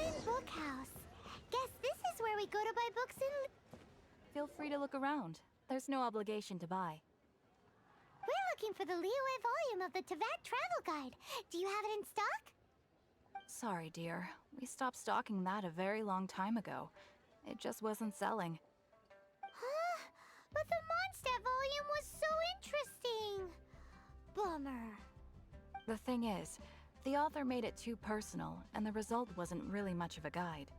Liyue Bookhouse. Guess this is where we go to buy books in... Feel free to look around. There's no obligation to buy. We're looking for the Liyue volume of the Teyvat Travel Guide. Do you have it in stock? Sorry, dear. We stopped stocking that a very long time ago. It just wasn't selling. Huh? But the monsdtat volume was so interesting! Bummer. The thing is, the author made it too personal, and the result wasn't really much of a guide.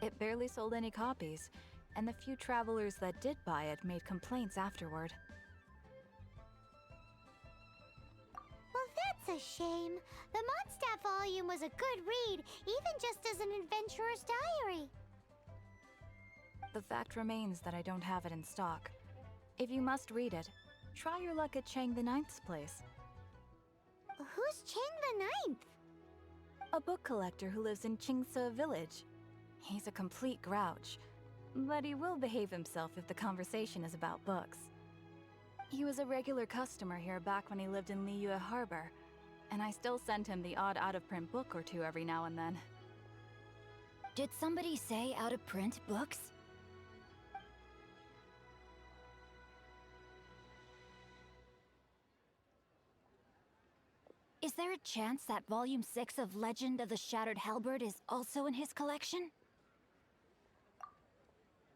It barely sold any copies, and the few travelers that did buy it made complaints afterward. Well, that's a shame. The monsdtat volume was a good read, even just as an adventurer's diary. The fact remains that I don't have it in stock. If you must read it, try your luck at Chang the Ninth's place. Who's Chang the Ninth? A book collector who lives in Xinqiu village. He's a complete grouch, but he will behave himself if the conversation is about books. He was a regular customer here back when he lived in Liyue Harbor, and I still send him the odd out-of-print book or two every now and then. Did somebody say out-of-print books? Is there a chance that Volume 6 of Legend of the Shattered Halberd is also in his collection?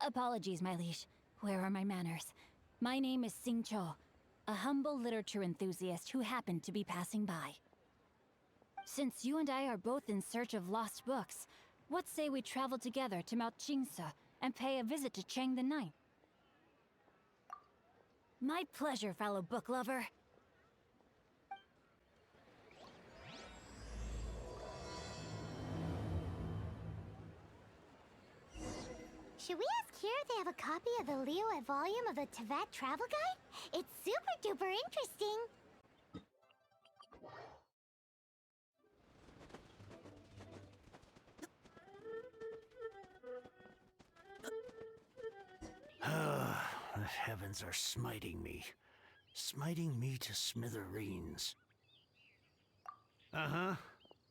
Apologies, my liege. Where are my manners? My name is Xinqiu, a humble literature enthusiast who happened to be passing by. Since you and I are both in search of lost books, what say we travel together to Mount Xinqiu and pay a visit to Chang the Ninth? My pleasure, fellow book lover. Should we ask here if they have a copy of the Liyue volume of the Teyvat Travel Guide? It's super duper interesting! The heavens are smiting me to smithereens. Uh-huh.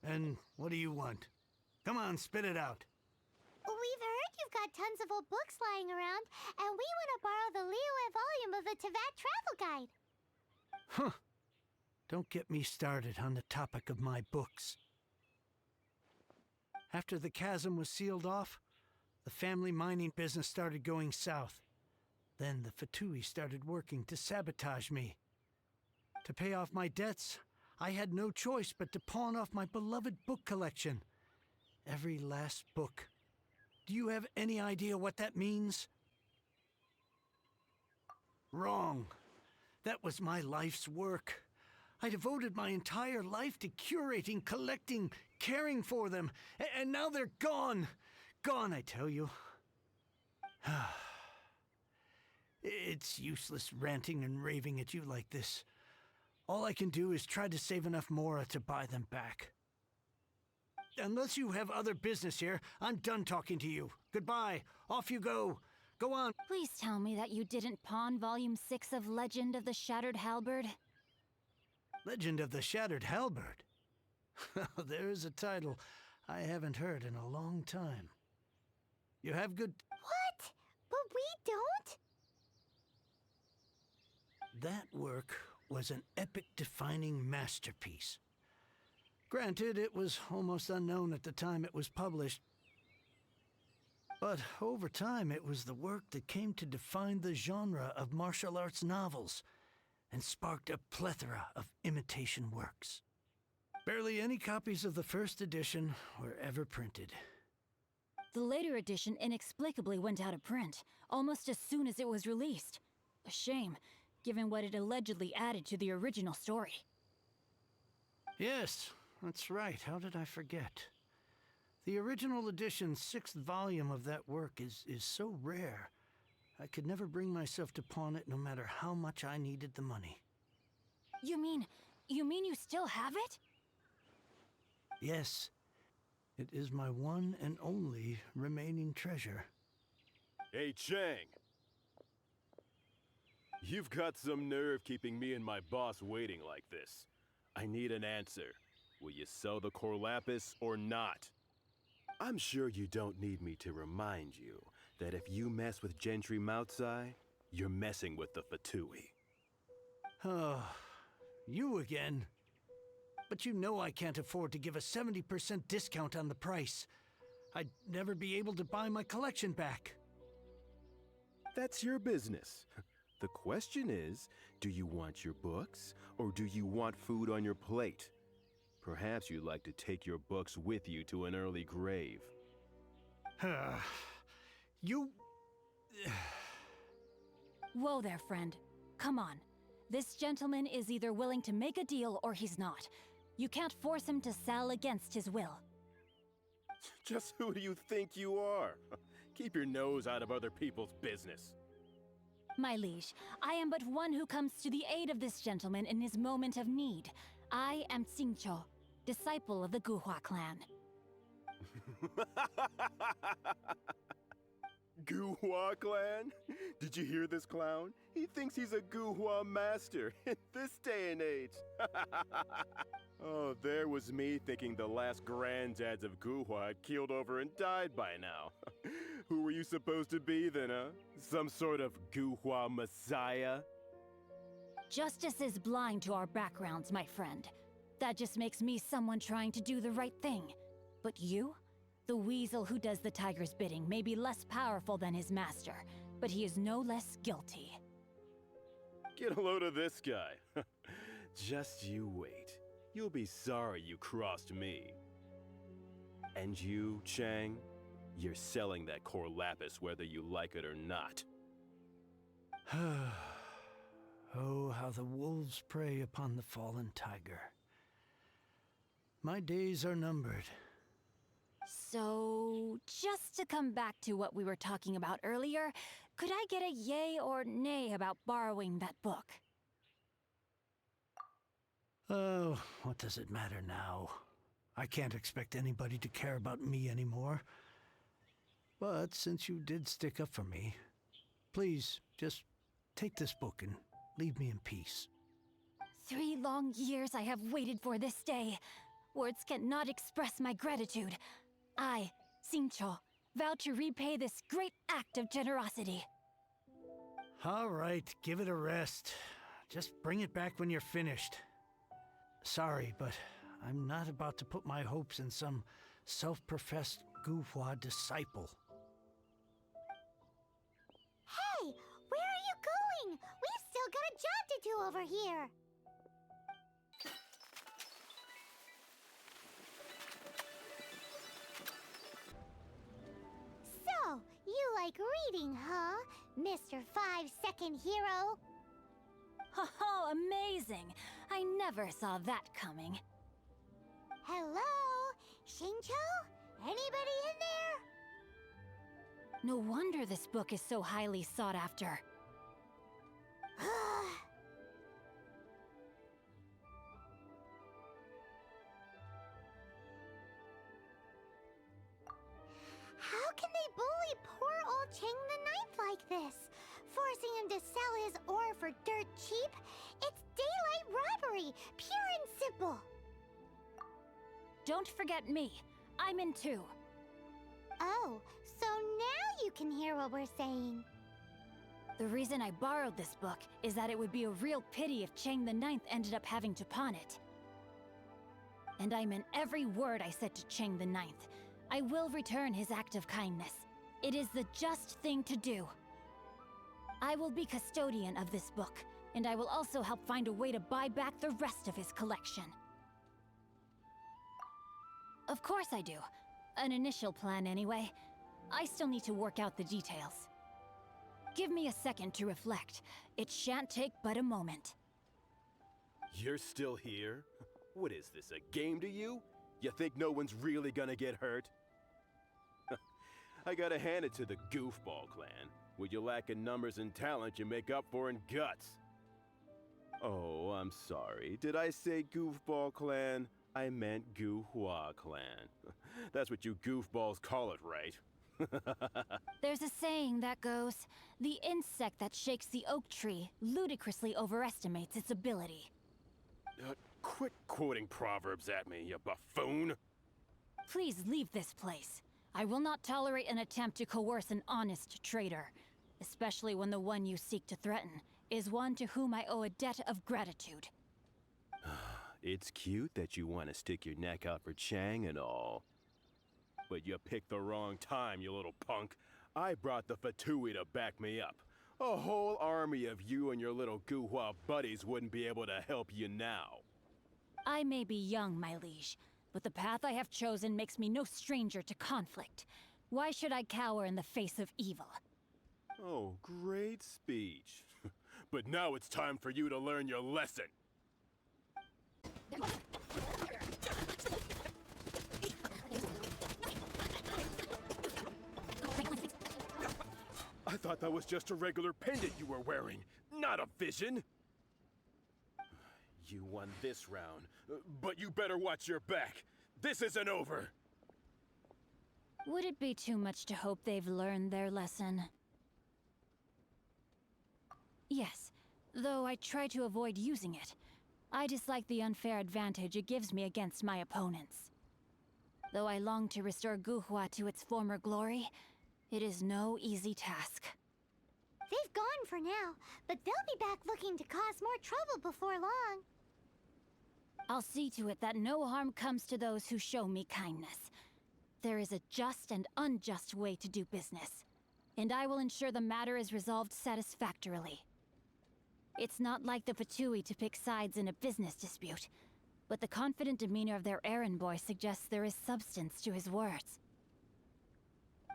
And what do you want? Come on, spit it out. We've heard you've got tons of old books lying around, and we want to borrow the Liyue volume of the Teyvat Travel Guide. Huh. Don't get me started on the topic of my books. After the chasm was sealed off, the family mining business started going south. Then the Fatui started working to sabotage me. To pay off my debts, I had no choice but to pawn off my beloved book collection. Every last book. Do you have any idea what that means? Wrong. That was my life's work. I devoted my entire life to curating, collecting, caring for them, and now they're gone. Gone, I tell you. It's useless ranting and raving at you like this. All I can do is try to save enough mora to buy them back. Unless you have other business here, I'm done talking to you. Goodbye. Off you go. Go on. Please tell me that you didn't pawn Volume 6 of Legend of the Shattered Halberd. Legend of the Shattered Halberd? There's a title I haven't heard in a long time. You have good... What? But we don't? That work was an epic-defining masterpiece. Granted, it was almost unknown at the time it was published. But over time, it was the work that came to define the genre of martial arts novels and sparked a plethora of imitation works. Barely any copies of the first edition were ever printed. The later edition inexplicably went out of print, almost as soon as it was released. A shame, given what it allegedly added to the original story. Yes, that's right. How did I forget? The original edition's 6th volume of that work is so rare, I could never bring myself to pawn it no matter how much I needed the money. You mean you still have it? Yes. It is my one and only remaining treasure. Hey, Chang! You've got some nerve keeping me and my boss waiting like this. I need an answer. Will you sell the core lapis or not? I'm sure you don't need me to remind you that if you mess with Gentry Moutsai, you're messing with the Fatui. Oh, you again. But you know I can't afford to give a 70% discount on the price. I'd never be able to buy my collection back. That's your business. The question is, do you want your books, or do you want food on your plate? Perhaps you'd like to take your books with you to an early grave. You... Whoa there, friend. Come on. This gentleman is either willing to make a deal or he's not. You can't force him to sell against his will. Just who do you think you are? Keep your nose out of other people's business. My liege, I am but one who comes to the aid of this gentleman in his moment of need. I am Xinqiu, disciple of the Guhua clan. Guhua clan? Did you hear this clown? He thinks he's a Guhua master in this day and age. Oh, there was me thinking the last granddads of Guhua had keeled over and died by now. Who were you supposed to be then, huh? Some sort of Guhua messiah? Justice is blind to our backgrounds, my friend. That just makes me someone trying to do the right thing. But you? The weasel who does the tiger's bidding may be less powerful than his master, but he is no less guilty. Get a load of this guy. Just you wait. You'll be sorry you crossed me. And you, Chang, you're selling that core lapis whether you like it or not. Oh, how the wolves prey upon the fallen tiger. My days are numbered. So, just to come back to what we were talking about earlier, could I get a yay or nay about borrowing that book? Oh, what does it matter now? I can't expect anybody to care about me anymore. But since you did stick up for me, please, just take this book and leave me in peace. 3 long years I have waited for this day. Words cannot express my gratitude. I, Xinqiu, vow to repay this great act of generosity. All right, give it a rest. Just bring it back when you're finished. Sorry, but I'm not about to put my hopes in some self-professed Guhua disciple. Hey, where are you going? We've still got a job to do over here. So, you like reading, huh, Mr. 5-second hero? Oh, amazing! I never saw that coming. Hello? Xinqiu? Anybody in there? No wonder this book is so highly sought after. How can they bully poor old Chang the Ninth like this? Forcing him to sell his ore for dirt cheap? It's daylight robbery, pure and simple. Don't forget me. I'm in too. Oh, so now you can hear what we're saying. The reason I borrowed this book is that it would be a real pity if Chang the Ninth ended up having to pawn it. And I meant every word I said to Chang the Ninth. I will return his act of kindness. It is the just thing to do. I will be custodian of this book, and I will also help find a way to buy back the rest of his collection. Of course I do. An initial plan anyway. I still need to work out the details. Give me a second to reflect. It shan't take but a moment. You're still here? What is this, a game to you? You think no one's really gonna get hurt? I gotta hand it to the Goofball clan. What you lack in numbers and talent, you make up for in guts. Oh, I'm sorry. Did I say Goofball clan? I meant Guhua clan. That's what you goofballs call it, right? There's a saying that goes, the insect that shakes the oak tree ludicrously overestimates its ability. Quit quoting proverbs at me, you buffoon! Please leave this place. I will not tolerate an attempt to coerce an honest trader, especially when the one you seek to threaten is one to whom I owe a debt of gratitude. It's cute that you want to stick your neck out for Chang and all. But you picked the wrong time, you little punk. I brought the Fatui to back me up. A whole army of you and your little Guhua buddies wouldn't be able to help you now. I may be young, my liege, but the path I have chosen makes me no stranger to conflict. Why should I cower in the face of evil? Oh, great speech. But now it's time for you to learn your lesson. I thought that was just a regular pendant you were wearing, not a vision. You won this round, but you better watch your back. This isn't over. Would it be too much to hope they've learned their lesson? Yes, though I try to avoid using it. I dislike the unfair advantage it gives me against my opponents. Though I long to restore Guhua to its former glory, it is no easy task. They've gone for now, but they'll be back looking to cause more trouble before long. I'll see to it that no harm comes to those who show me kindness. There is a just and unjust way to do business, and I will ensure the matter is resolved satisfactorily. It's not like the Fatui to pick sides in a business dispute, but the confident demeanor of their errand boy suggests there is substance to his words.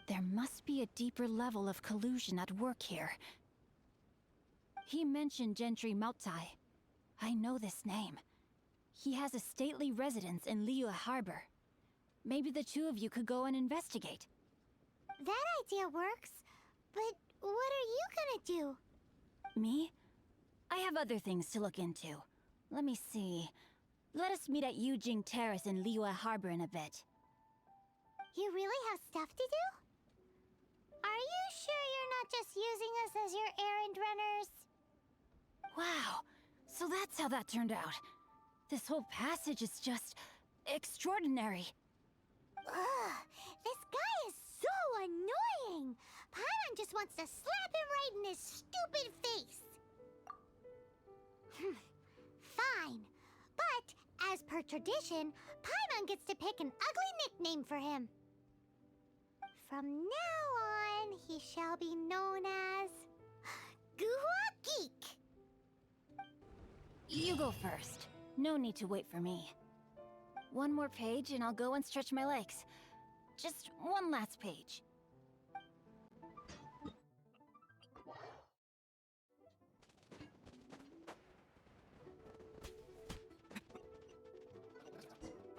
There must be a deeper level of collusion at work here. He mentioned Gentry Maotai. I know this name. He has a stately residence in Liyue Harbor. Maybe the two of you could go and investigate. That idea works, but what are you gonna do? Me? I have other things to look into. Let me see. Let us meet at Yujing Terrace in Liyue Harbor in a bit. You really have stuff to do? Are you sure you're not just using us as your errand runners? Wow, so that's how that turned out. This whole passage is just extraordinary. Ugh, this guy is so annoying! Paimon just wants to slap him right in his stupid face! Fine. But, as per tradition, Paimon gets to pick an ugly nickname for him. From now on, he shall be known as... Guhua Geek! You go first. No need to wait for me. One more page and I'll go and stretch my legs. Just one last page.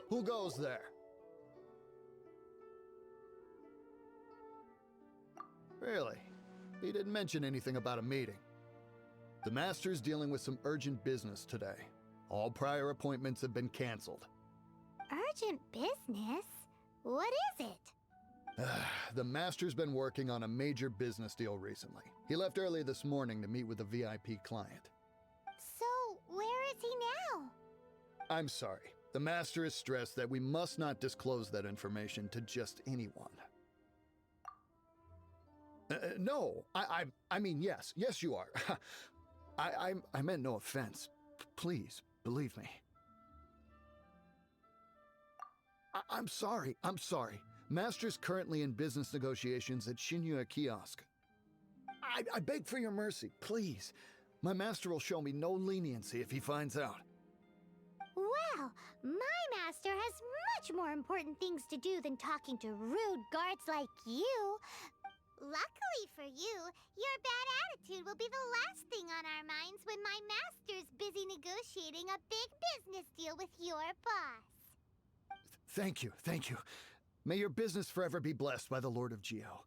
Who goes there? Really? He didn't mention anything about a meeting. The Master's dealing with some urgent business today. All prior appointments have been canceled. Urgent business? What is it? The Master's been working on a major business deal recently. He left early this morning to meet with a VIP client. So, where is he now? I'm sorry. The Master is stressed that we must not disclose that information to just anyone. No, I mean, yes, you are. I meant no offense. Please, believe me. I'm sorry. Master's currently in business negotiations at Xinqiu kiosk. I beg for your mercy, please. My master will show me no leniency if he finds out. Well, my master has much more important things to do than talking to rude guards like you. Luckily for you, your bad attitude will be the last thing on our minds when my master's busy negotiating a big business deal with your boss. Thank you. May your business forever be blessed by the Lord of Geo.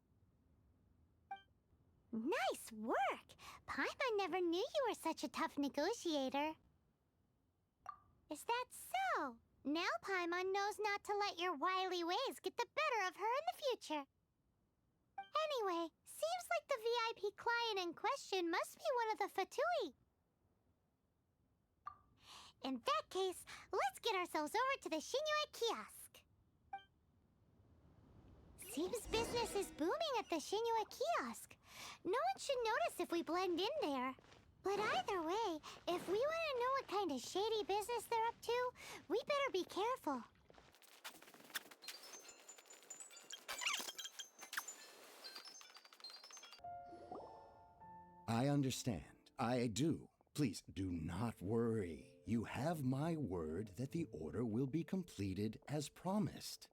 Nice work! Paimon never knew you were such a tough negotiator. Is that so? Now Paimon knows not to let your wily ways get the better of her in the future. Anyway, seems like the VIP client in question must be one of the Fatui. In that case, let's get ourselves over to the Xinqiu kiosk. Seems business is booming at the Xinqiu kiosk. No one should notice if we blend in there. But either way, if we want to know what kind of shady business they're up to, we better be careful. I understand. I do. Please do not worry. You have my word that the order will be completed as promised.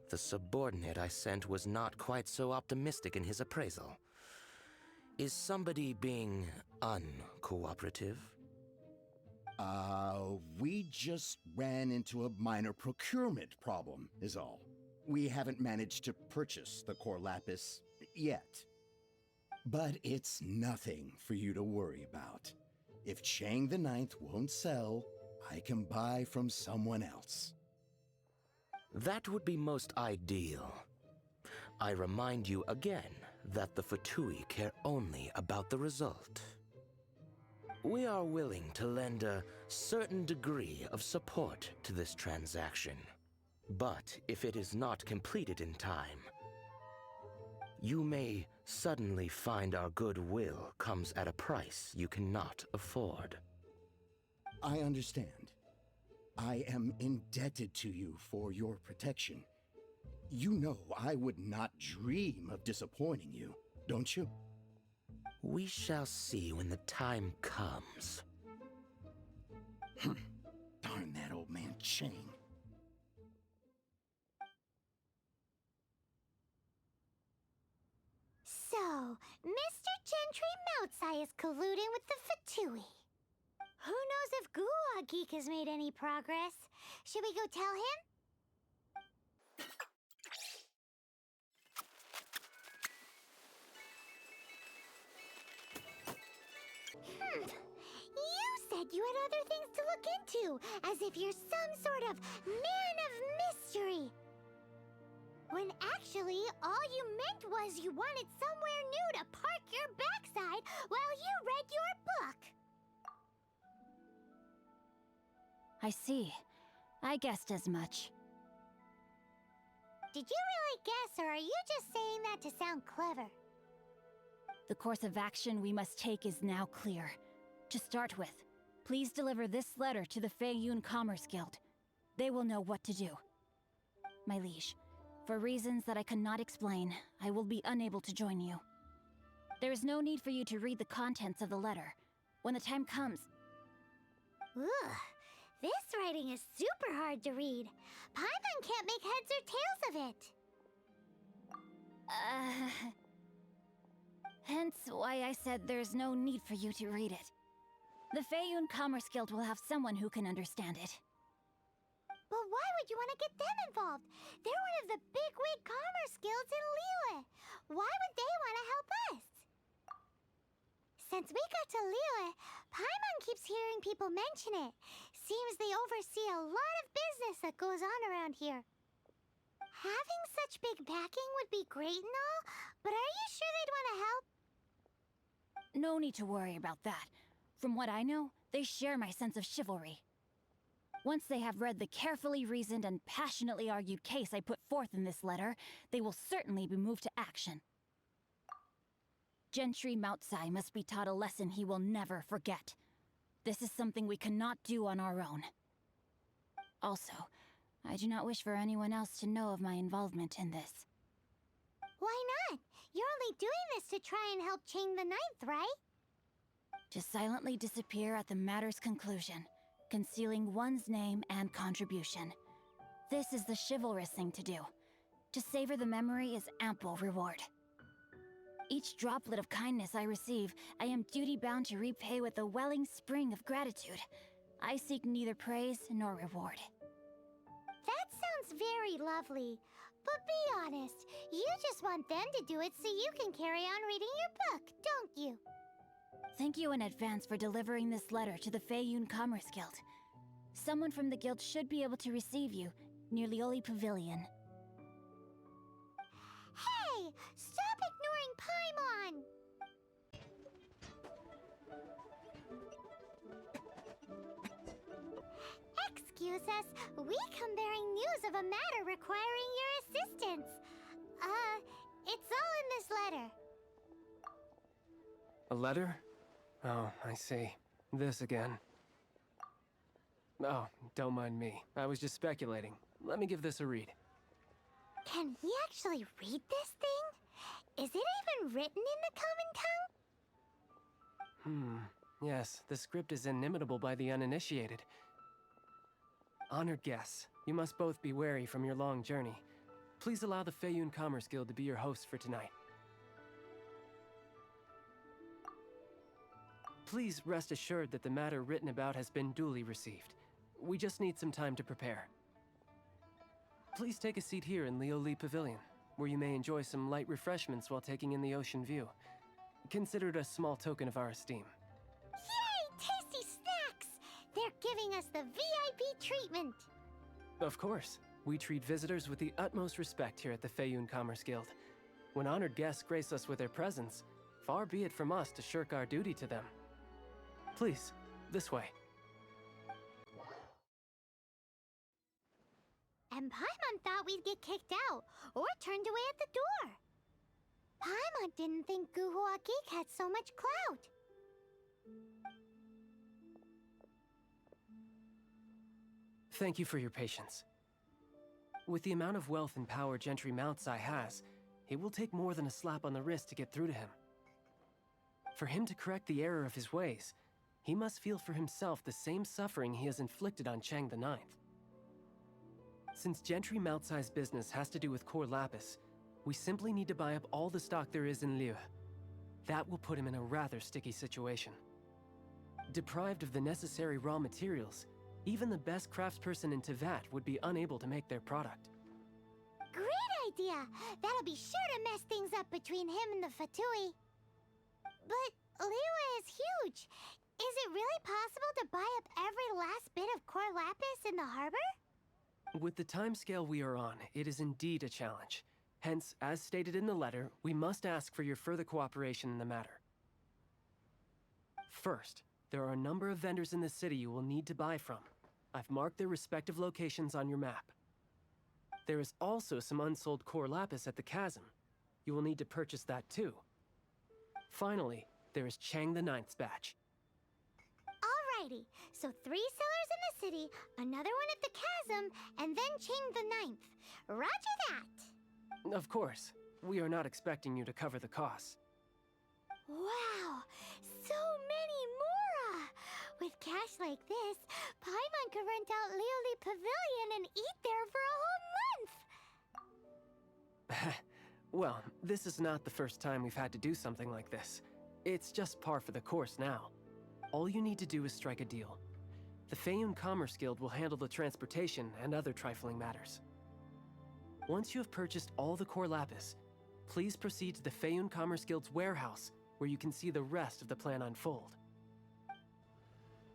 The subordinate I sent was not quite so optimistic in his appraisal. Is somebody being uncooperative? We just ran into a minor procurement problem, is all. We haven't managed to purchase the core lapis yet. But it's nothing for you to worry about. If Chang the Ninth won't sell, I can buy from someone else. That would be most ideal. I remind you again that the Fatui care only about the result. We are willing to lend a certain degree of support to this transaction. But if it is not completed in time, you may suddenly find our goodwill comes at a price you cannot afford. I understand. I am indebted to you for your protection. You know I would not dream of disappointing you, don't you? We shall see when the time comes. Darn that old man Chang. So, Mr. Gentry Moutsai is colluding with the Fatui. Who knows if Guwa Geek has made any progress? Should we go tell him? You said you had other things to look into, as if you're some sort of man of mystery. When actually, all you meant was you wanted somewhere new to park your backside while you read your book. I see. I guessed as much. Did you really guess, or are you just saying that to sound clever? The course of action we must take is now clear. To start with, please deliver this letter to the Feiyun Commerce Guild. They will know what to do. My liege, for reasons that I cannot explain, I will be unable to join you. There is no need for you to read the contents of the letter. When the time comes... Ugh, this writing is super hard to read. Paimon can't make heads or tails of it. Hence why I said there's no need for you to read it. The Feiyun Commerce Guild will have someone who can understand it. But why would you want to get them involved? They're one of the bigwig commerce guilds in Liyue. Why would they want to help us? Since we got to Liyue, Paimon keeps hearing people mention it. Seems they oversee a lot of business that goes on around here. Having such big backing would be great and all, but are you sure they'd want to help? No need to worry about that. From what I know, they share my sense of chivalry. Once they have read the carefully reasoned and passionately argued case I put forth in this letter, they will certainly be moved to action. Gentry Moutsai must be taught a lesson he will never forget. This is something we cannot do on our own. Also, I do not wish for anyone else to know of my involvement in this. Why not? You're only doing this to try and help Chang the Ninth, right? To silently disappear at the matter's conclusion, concealing one's name and contribution. This is the chivalrous thing to do. To savor the memory is ample reward. Each droplet of kindness I receive, I am duty-bound to repay with a welling spring of gratitude. I seek neither praise nor reward. That sounds very lovely. But be honest, you just want them to do it so you can carry on reading your book, don't you? Thank you in advance for delivering this letter to the Feiyun Commerce Guild. Someone from the guild should be able to receive you near Lioli Pavilion. Hey! Stop ignoring Paimon! Excuse excuse us. We come bearing news of a matter requiring your assistance. It's all in this letter. A letter? Oh, I see. This again. Oh, don't mind me. I was just speculating. Let me give this a read. Can he actually read this thing? Is it even written in the common tongue? Yes, the script is inimitable by the uninitiated. Honored guests, you must both be wary from your long journey. Please allow the Feiyun Commerce Guild to be your host for tonight. Please rest assured that the matter written about has been duly received. We just need some time to prepare. Please take a seat here in Lioli Pavilion, where you may enjoy some light refreshments while taking in the ocean view. Consider it a small token of our esteem. Yay! Tasty snacks! They're giving us the VIP treatment. Of course. We treat visitors with the utmost respect here at the Feiyun Commerce Guild. When honored guests grace us with their presence, far be it from us to shirk our duty to them. Please, this way. And Paimon thought we'd get kicked out, or turned away at the door. Paimon didn't think Guhua Geek had so much clout. Thank you for your patience. With the amount of wealth and power Gentry Moutsai has, it will take more than a slap on the wrist to get through to him. For him to correct the error of his ways, he must feel for himself the same suffering he has inflicted on Chang the Ninth. Since Gentry Moutsai's business has to do with core lapis, we simply need to buy up all the stock there is in Liyue. That will put him in a rather sticky situation. Deprived of the necessary raw materials, even the best craftsperson in Tevat would be unable to make their product. Great idea! That'll be sure to mess things up between him and the Fatui. But Liyue is huge. Is it really possible to buy up every last bit of core lapis in the harbor? With the timescale we are on, it is indeed a challenge. Hence, as stated in the letter, we must ask for your further cooperation in the matter. First, there are a number of vendors in the city you will need to buy from. I've marked their respective locations on your map. There is also some unsold core lapis at the chasm. You will need to purchase that too. Finally, there is Chang the Ninth's batch. Alrighty, so 3 sellers in the city, another one at the chasm, and then Chang the Ninth. Roger that! Of course, we are not expecting you to cover the costs. Wow, so many mora! With cash like this, Paimon could rent out Lioli Pavilion and eat there for a whole month! Well, this is not the first time we've had to do something like this. It's just par for the course now. All you need to do is strike a deal. The Feiyun Commerce Guild will handle the transportation and other trifling matters. Once you have purchased all the core lapis, please proceed to the Feiyun Commerce Guild's warehouse, where you can see the rest of the plan unfold.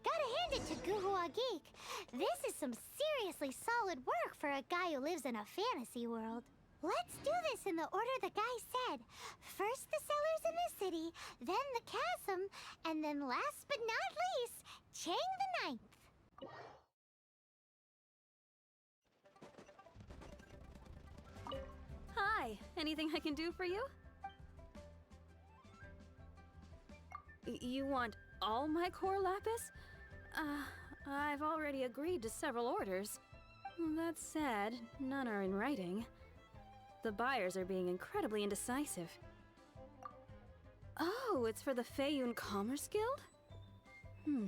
Gotta hand it to Guhua Geek. This is some seriously solid work for a guy who lives in a fantasy world. Let's do this in the order the guy said. First the sellers in the city, then the chasm, and then last but not least, Chang the Ninth. Hi, anything I can do for you? You want all my core lapis? I've already agreed to several orders. That said, none are in writing. The buyers are being incredibly indecisive. Oh, it's for the Feiyun Commerce Guild?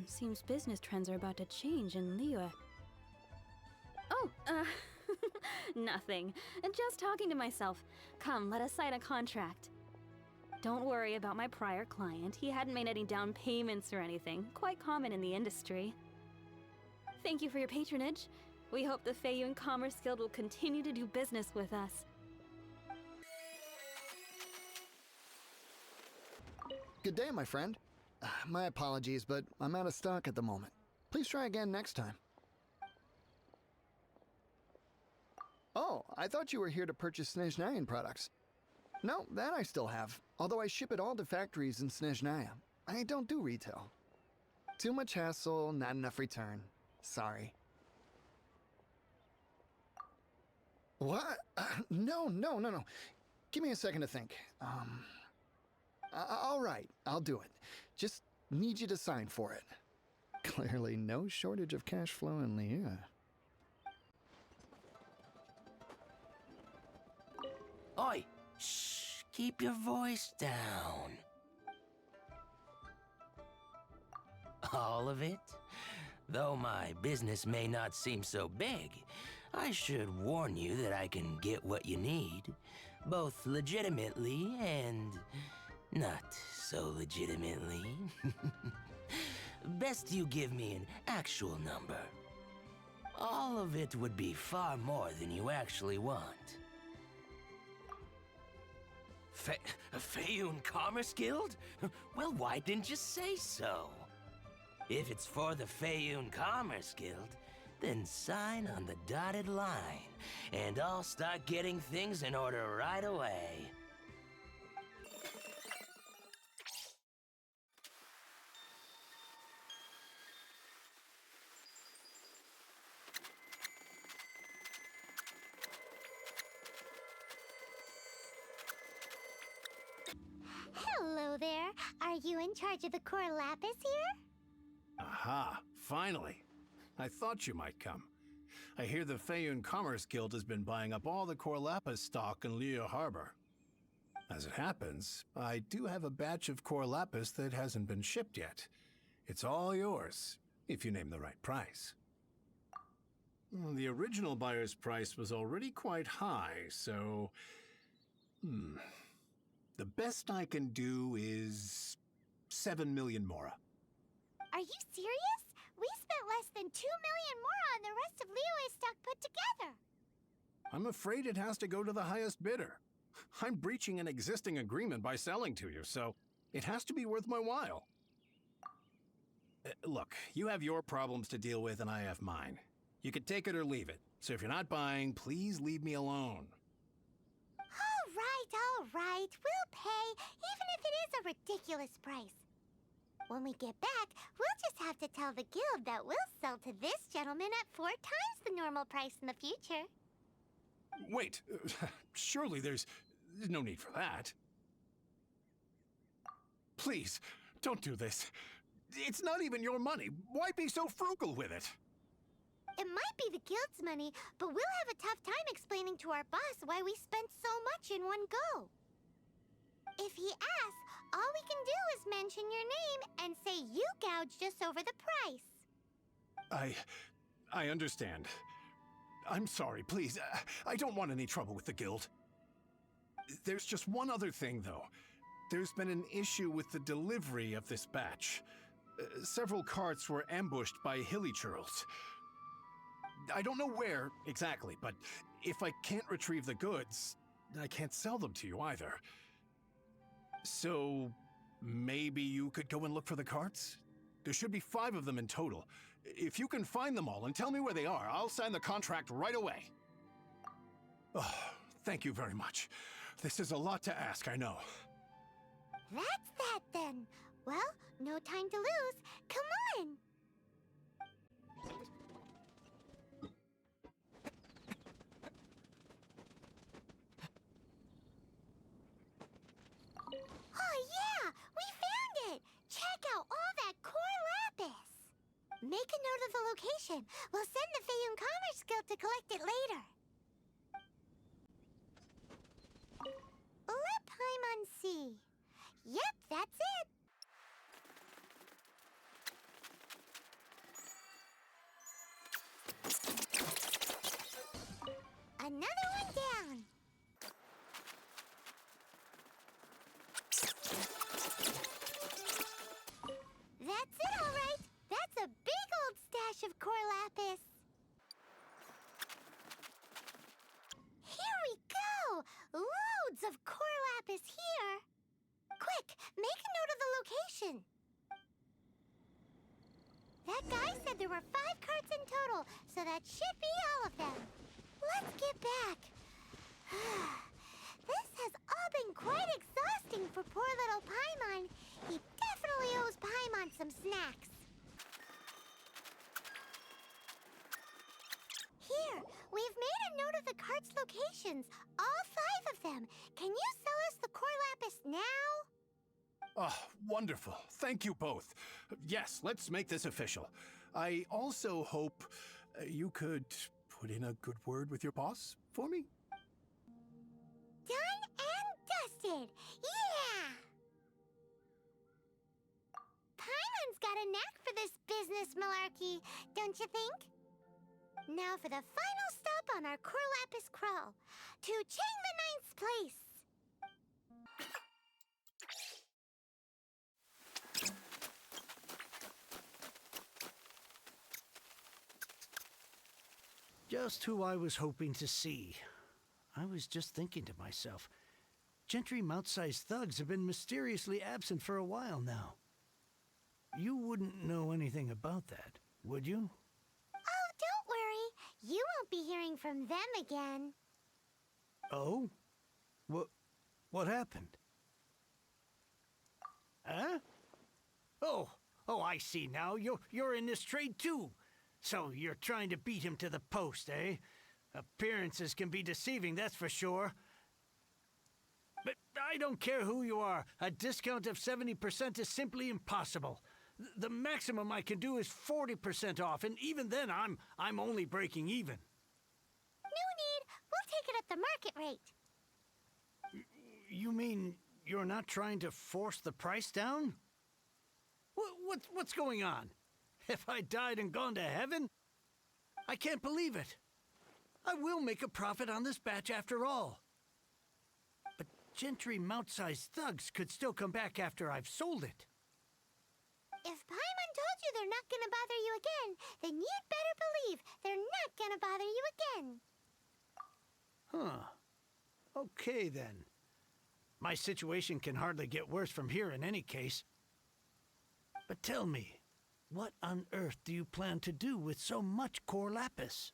Seems business trends are about to change in Liyue. Oh, nothing. Just talking to myself. Come, let us sign a contract. Don't worry about my prior client. He hadn't made any down payments or anything. Quite common in the industry. Thank you for your patronage. We hope the Feiyun Commerce Guild will continue to do business with us. Good day, my friend. My apologies, but I'm out of stock at the moment. Please try again next time. Oh, I thought you were here to purchase Snezhnayan products. No, that I still have, although I ship it all to factories in Snezhnaya. I don't do retail. Too much hassle, not enough return. Sorry. What? No. Give me a second to think. All right, I'll do it. Just need you to sign for it. Clearly no shortage of cash flow in Liyue. Oi! Shh! Keep your voice down. All of it? Though my business may not seem so big, I should warn you that I can get what you need, both legitimately and not so legitimately. Best you give me an actual number. All of it would be far more than you actually want. A Feiyun Commerce Guild? Well, why didn't you say so? If it's for the Feiyun Commerce Guild, then sign on the dotted line, and I'll start getting things in order right away. Hello there. Are you in charge of the core lapis here? Aha, finally. I thought you might come. I hear the Feiyun Commerce Guild has been buying up all the core lapis stock in Liyue Harbor. As it happens, I do have a batch of core lapis that hasn't been shipped yet. It's all yours, if you name the right price. Well, the original buyer's price was already quite high, so... The best I can do is 7 million mora. Are you serious? We spent less than 2 million more on the rest of Liyue's stock put together. I'm afraid it has to go to the highest bidder. I'm breaching an existing agreement by selling to you, so it has to be worth my while. Look, you have your problems to deal with and I have mine. You can take it or leave it. So if you're not buying, please leave me alone. All right. We'll pay, even if it is a ridiculous price. When we get back, we'll just have to tell the guild that we'll sell to this gentleman at 4 times the normal price in the future. Wait, surely there's no need for that. Please, don't do this. It's not even your money. Why be so frugal with it? It might be the guild's money, but we'll have a tough time explaining to our boss why we spent so much in one go. If he asks, all we can do is mention your name and say you gouged us over the price. I understand. I'm sorry, please. I don't want any trouble with the guild. There's just one other thing, though. There's been an issue with the delivery of this batch. Several carts were ambushed by hilly churls. I don't know where exactly, but if I can't retrieve the goods, I can't sell them to you either. So, maybe you could go and look for the carts? There should be 5 of them in total. If you can find them all and tell me where they are, I'll sign the contract right away. Oh, thank you very much. This is a lot to ask, I know. That's that then. Well, no time to lose. Come on! Oh yeah! We found it! Check out all that core lapis! Make a note of the location. We'll send the Feiyun Commerce Guild to collect it later. Let Paimon see. Yep, that's it. Another one down. That's it, all right. That's a big old stash of core lapis. Here we go! Loads of core lapis here. Quick, make a note of the location. That guy said there were 5 carts in total, so that should be all of them. Let's get back. This has all been quite exhausting for poor little Paimon. He definitely owes Paimon some snacks. Here, we've made a note of the cart's location locations, all 5 of them. Can you sell us the core lapis now? Oh, wonderful. Thank you both. Yes, let's make this official. I also hope you could put in a good word with your boss for me. Done and dusted! Yeah! Paimon's got a knack for this business malarkey, don't you think? Now for the final stop on our core lapis crawl, to Chang the Ninth's place. Just who I was hoping to see. I was just thinking to myself, gentry mouth-sized thugs have been mysteriously absent for a while now. You wouldn't know anything about that, would you? Oh, don't worry. You won't be hearing from them again. Oh? What happened? Huh? Oh, I see now. You're in this trade too. So you're trying to beat him to the post, eh? Appearances can be deceiving, that's for sure. But I don't care who you are. A discount of 70% is simply impossible. The maximum I can do is 40% off, and even then I'm only breaking even. No need. We'll take it at the market rate. You mean you're not trying to force the price down? What's going on? Have I died and gone to heaven? I can't believe it. I will make a profit on this batch after all. But gentry mouth-sized thugs could still come back after I've sold it. If Paimon told you they're not gonna bother you again, then you'd better believe they're not gonna bother you again. Huh. Okay, then. My situation can hardly get worse from here in any case. But tell me, what on earth do you plan to do with so much core lapis?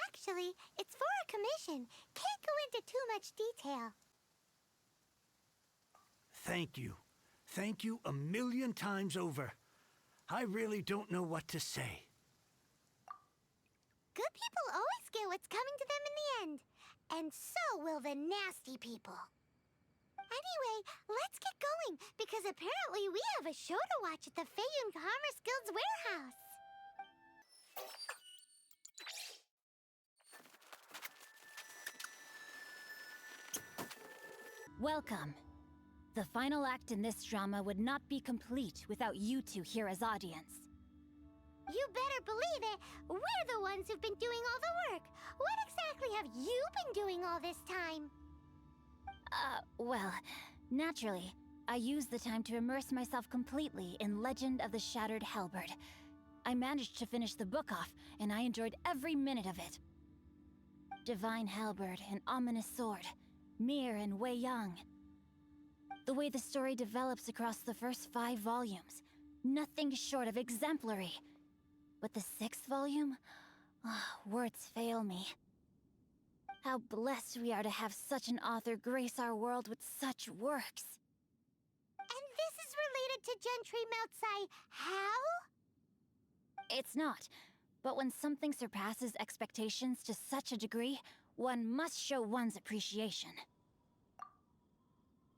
Actually, it's for a commission. Can't go into too much detail. Thank you. Thank you a million times over. I really don't know what to say. Good people always get what's coming to them in the end. And so will the nasty people. Anyway, let's get going, because apparently we have a show to watch at the Feiyun Commerce Guild's warehouse. Welcome. The final act in this drama would not be complete without you two here as audience. You better believe it. We're the ones who've been doing all the work. What exactly have you been doing all this time? Well, naturally, I used the time to immerse myself completely in Legend of the Shattered Halberd. I managed to finish the book off, and I enjoyed every minute of it. Divine Halberd, an ominous sword, Mir and Wei Yang. The way the story develops across the first 5 volumes, nothing short of exemplary. But the 6th volume? Words fail me. How blessed we are to have such an author grace our world with such works. And this is related to Gentry Moutsai how? It's not, but when something surpasses expectations to such a degree, one must show one's appreciation.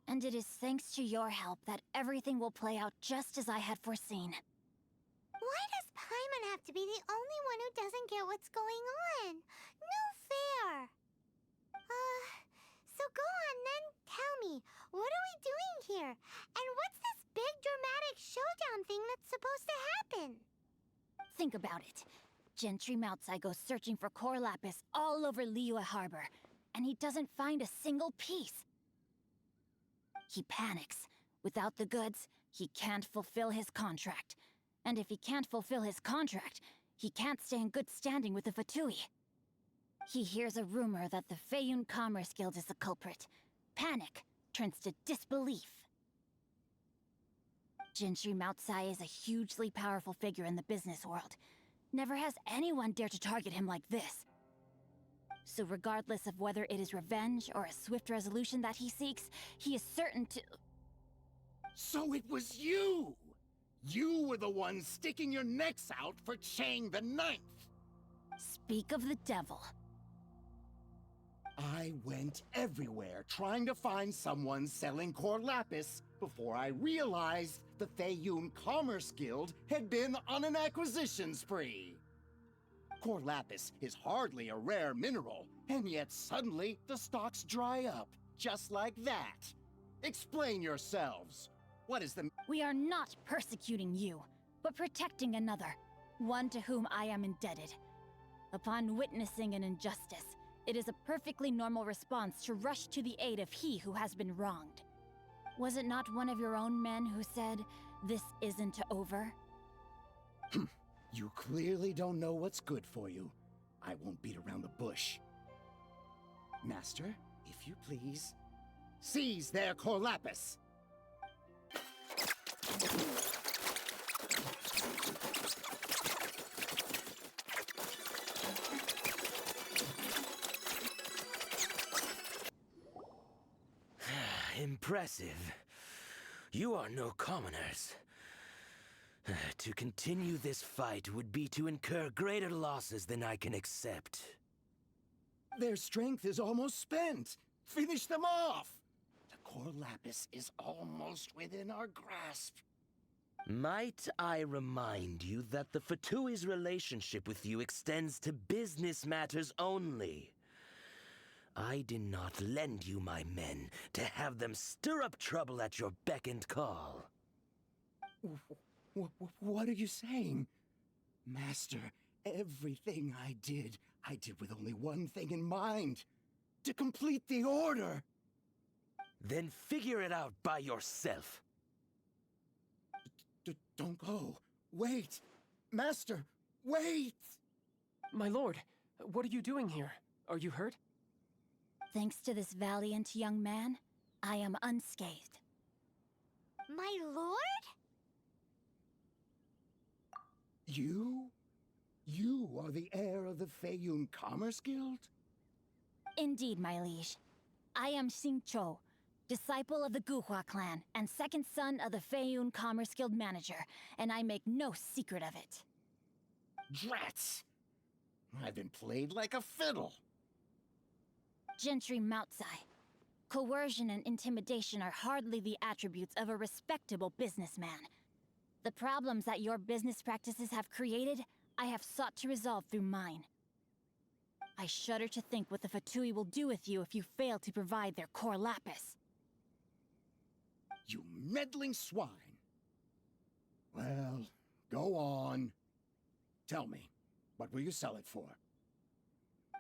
And it is thanks to your help that everything will play out just as I had foreseen. Why does Paimon have to be the only one who doesn't get what's going on? No fair. So go on then, tell me, what are we doing here? And what's this big dramatic showdown thing that's supposed to happen? Think about it. Gentry Moutsai goes searching for core lapis all over Liyue Harbor, and he doesn't find a single piece. He panics. Without the goods, he can't fulfill his contract. And if he can't fulfill his contract, he can't stay in good standing with the Fatui. He hears a rumor that the Feiyun Commerce Guild is the culprit. Panic turns to disbelief. Gentry Moutsai is a hugely powerful figure in the business world. Never has anyone dared to target him like this. So regardless of whether it is revenge or a swift resolution that he seeks, he is certain to... So it was you! You were the one sticking your necks out for Chang the Ninth! Speak of the devil. I went everywhere trying to find someone selling core lapis before I realized the Feiyun Commerce Guild had been on an acquisition spree. Core lapis is hardly a rare mineral, and yet suddenly the stocks dry up, just like that. Explain yourselves. What is the... We are not persecuting you, but protecting another, one to whom I am indebted. Upon witnessing an injustice, it is a perfectly normal response to rush to the aid of he who has been wronged. Was it not one of your own men who said, "This isn't over"? You clearly don't know what's good for you. I won't beat around the bush. Master, if you please, seize their core lapis! Impressive. You are no commoners. To continue this fight would be to incur greater losses than I can accept. Their strength is almost spent. Finish them off! The core lapis is almost within our grasp. Might I remind you that the Fatui's relationship with you extends to business matters only? I did not lend you my men to have them stir up trouble at your beck and call. What are you saying? Master, everything I did with only one thing in mind. To complete the order. Then figure it out by yourself. Don't go. Wait. Master, wait! My lord, what are you doing here? Are you hurt? Thanks to this valiant young man, I am unscathed. My lord? You? You are the heir of the Feiyun Commerce Guild? Indeed, my liege. I am Xinqiu, disciple of the Guhua clan and second son of the Feiyun Commerce Guild manager, and I make no secret of it. Drats! I've been played like a fiddle. Gentry Moutsai. Coercion and intimidation are hardly the attributes of a respectable businessman. The problems that your business practices have created, I have sought to resolve through mine. I shudder to think what the Fatui will do with you if you fail to provide their core lapis. You meddling swine. Well, go on. Tell me, what will you sell it for?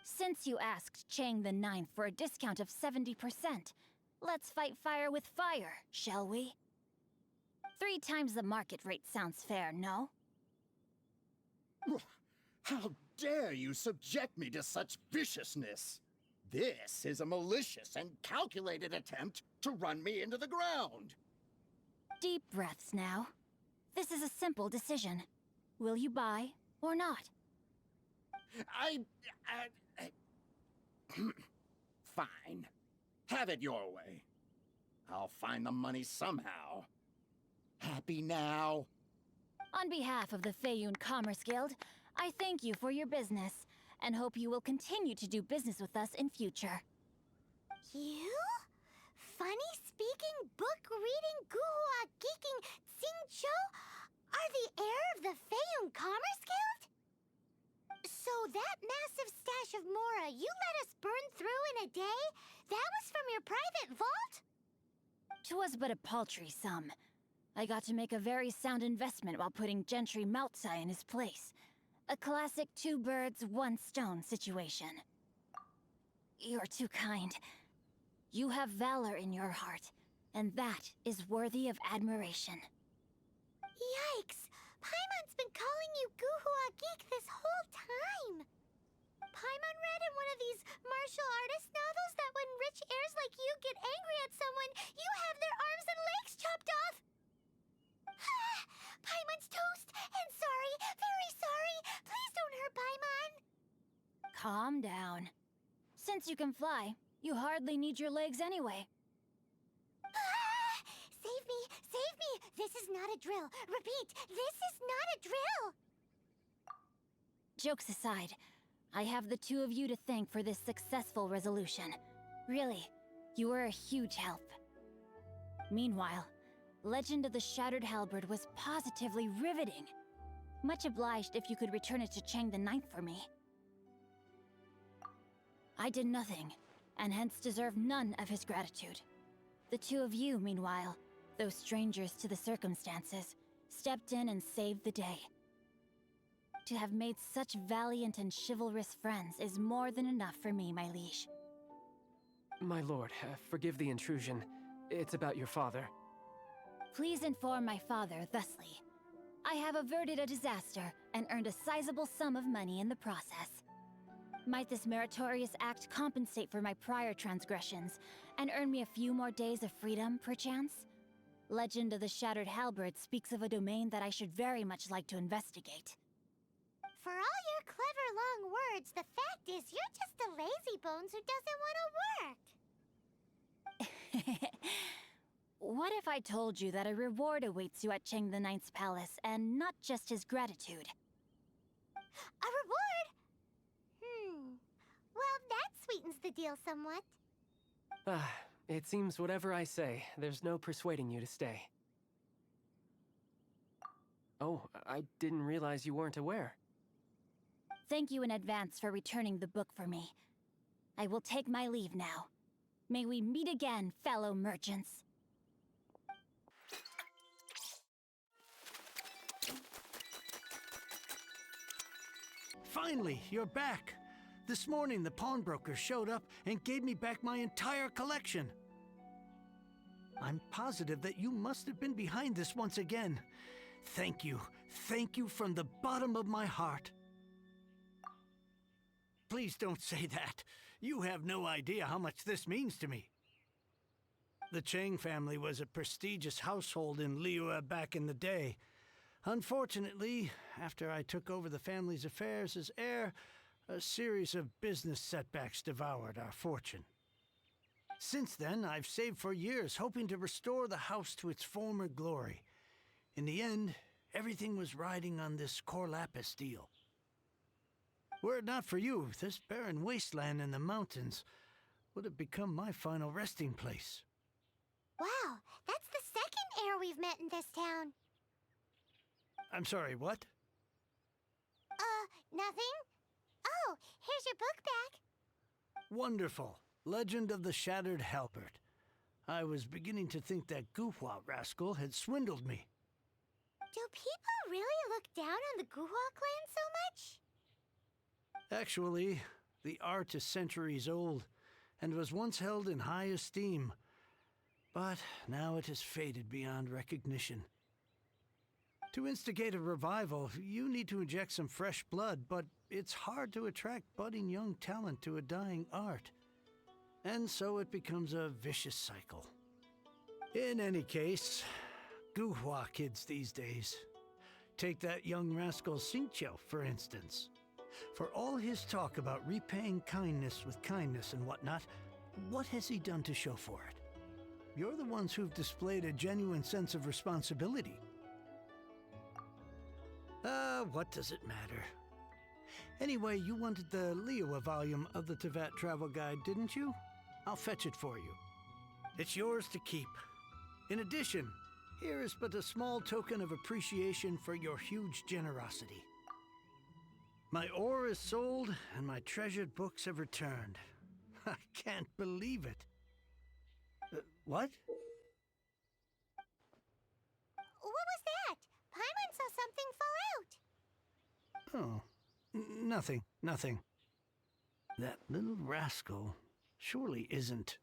Since you asked Chang the Ninth for a discount of 70%, let's fight fire with fire, shall we? 3 times the market rate sounds fair, no? How dare you subject me to such viciousness? This is a malicious and calculated attempt to run me into the ground. Deep breaths now. This is a simple decision. Will you buy or not? Fine. Have it your way. I'll find the money somehow. Happy now? On behalf of the Feiyun Commerce Guild, I thank you for your business, and hope you will continue to do business with us in future. You? Funny-speaking, book-reading, guhua geeking Xinqiu are the heir of the Feiyun Commerce Guild? So that massive stash of Mora you let us burn through in a day, that was from your private vault? 'Twas but a paltry sum. I got to make a very sound investment while putting Gentry Moutsai in his place. A classic 2 birds, 1 stone situation. You're too kind. You have valor in your heart, and that is worthy of admiration. Yikes! Paimon's been calling you Guhua Geek this whole time. Paimon read in one of these martial artist novels that when rich heirs like you get angry at someone, you have their arms and legs chopped off. Paimon's toast, and sorry, very sorry. Please don't hurt Paimon. Calm down. Since you can fly, you hardly need your legs anyway. Save me, save me. This is not a drill. Repeat, this is not a drill. Jokes aside, I have the two of you to thank for this successful resolution. Really, you were a huge help. Meanwhile, Legend of the Shattered Halberd was positively riveting. Much obliged if you could return it to Chang the Ninth for me. I did nothing, and hence deserve none of his gratitude. The two of you, meanwhile, though strangers to the circumstances, stepped in and saved the day. To have made such valiant and chivalrous friends is more than enough for me, my liege. My lord, forgive the intrusion. It's about your father. Please inform my father thusly. I have averted a disaster and earned a sizable sum of money in the process. Might this meritorious act compensate for my prior transgressions and earn me a few more days of freedom, perchance? Legend of the Shattered Halberd speaks of a domain that I should very much like to investigate. For all your clever long words, the fact is you're just a lazy bones who doesn't want to work. What if I told you that a reward awaits you at Chang the Ninth's palace, and not just his gratitude? A reward? Well, that sweetens the deal somewhat. It seems whatever I say, there's no persuading you to stay. Oh, I didn't realize you weren't aware. Thank you in advance for returning the book for me. I will take my leave now. May we meet again, fellow merchants. Finally, you're back. This morning, the pawnbroker showed up and gave me back my entire collection. I'm positive that you must have been behind this once again. Thank you. Thank you from the bottom of my heart. Please don't say that. You have no idea how much this means to me. The Chang family was a prestigious household in Liyue back in the day. Unfortunately, after I took over the family's affairs as heir, a series of business setbacks devoured our fortune. Since then, I've saved for years, hoping to restore the house to its former glory. In the end, everything was riding on this core lapis deal. Were it not for you, this barren wasteland in the mountains would have become my final resting place. Wow, that's the second heir we've met in this town. I'm sorry, what? Nothing? Oh, here's your book back. Wonderful. Legend of the Shattered Halberd. I was beginning to think that Guhua rascal had swindled me. Do people really look down on the Guhua clan so much? Actually, the art is centuries old, and was once held in high esteem. But now it has faded beyond recognition. To instigate a revival, you need to inject some fresh blood, but it's hard to attract budding young talent to a dying art. And so it becomes a vicious cycle. In any case, Guhua kids these days. Take that young rascal Xinqiu, for instance. For all his talk about repaying kindness with kindness and whatnot, what has he done to show for it? You're the ones who've displayed a genuine sense of responsibility. What does it matter? Anyway, you wanted the Liyue volume of the Teyvat travel guide, didn't you? I'll fetch it for you. It's yours to keep. In addition, here is but a small token of appreciation for your huge generosity. My ore is sold, and my treasured books have returned. I can't believe it. What? What was that? Paimon saw something fall out. Oh, nothing. That little rascal surely isn't...